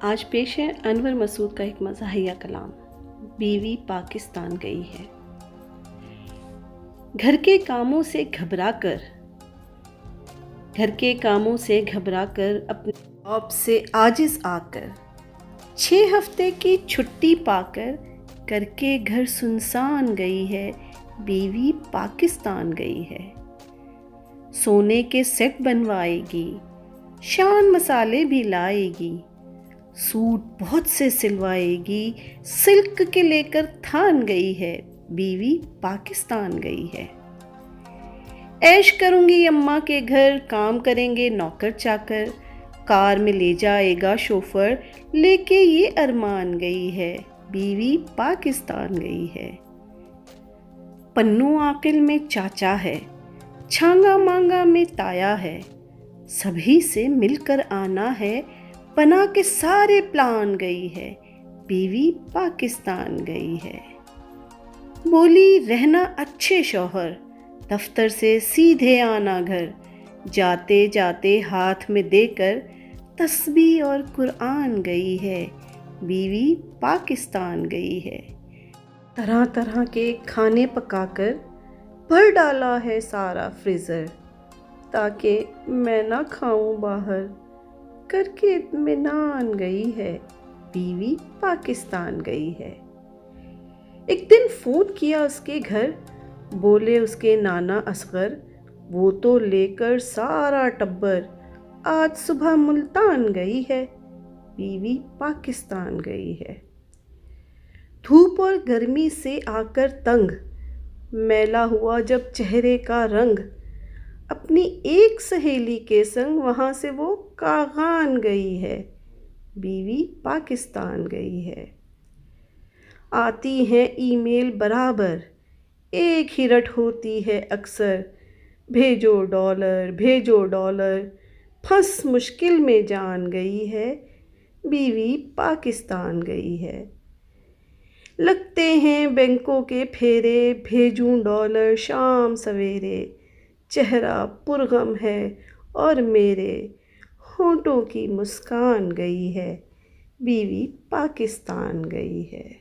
آج پیش ہے انور مسعود کا ایک مزاحیہ کلام۔ بیوی پاکستان گئی ہے۔ گھر کے کاموں سے گھبرا کر اپنے جاب سے عاجز آ کر 6 ہفتے کی چھٹی پا کر کے گھر سنسان گئی ہے۔ بیوی پاکستان گئی ہے۔ سونے کے سیٹ بنوائے گی، شان مسالے بھی لائے گی، سوٹ بہت سے سلوائے گی، سلک کے لے کر تھان گئی ہے۔ بیوی پاکستان گئی ہے۔ عیش کروں گی اماں کے گھر، کام کریں گے نوکر چاکر، کار میں لے جائے گا شوفر، لے کے یہ ارمان گئی ہے۔ بیوی پاکستان گئی ہے۔ پنو عاقل میں چاچا ہے، چھانگا مانگا میں تایا ہے، سبھی سے مل کر آنا ہے، بنا کے سارے پلان گئی ہے۔ بیوی پاکستان گئی ہے۔ بولی رہنا اچھے شوہر، دفتر سے سیدھے آنا گھر، جاتے جاتے ہاتھ میں دے کر تسبیح اور قرآن گئی ہے۔ بیوی پاکستان گئی ہے۔ طرح طرح کے کھانے پکا کر بھر ڈالا ہے سارا فریزر، تاکہ میں نہ کھاؤں باہر، کر کے اطمینان گئی ہے۔ بیوی پاکستان گئی ہے۔ ایک دن فون کیا اس کے گھر، بولے اس کے نانا اصغر، وہ تو لے کر سارا ٹبر آج صبح ملتان گئی ہے۔ بیوی پاکستان گئی ہے۔ دھوپ اور گرمی سے آ کر تنگ، میلا ہوا جب چہرے کا رنگ، اپنی ایک سہیلی کے سنگ وہاں سے وہ کاغان گئی ہے۔ بیوی پاکستان گئی ہے۔ آتی ہیں ای میل برابر، ایک ہی رٹ ہوتی ہے اکثر، بھیجو ڈالر، پھنس مشکل میں جان گئی ہے۔ بیوی پاکستان گئی ہے۔ لگتے ہیں بینکوں کے پھیرے، بھیجوں ڈالر شام سویرے، چہرہ پرغم ہے اور میرے ہونٹوں کی مسکان گئی ہے۔ بیوی پاکستان گئی ہے۔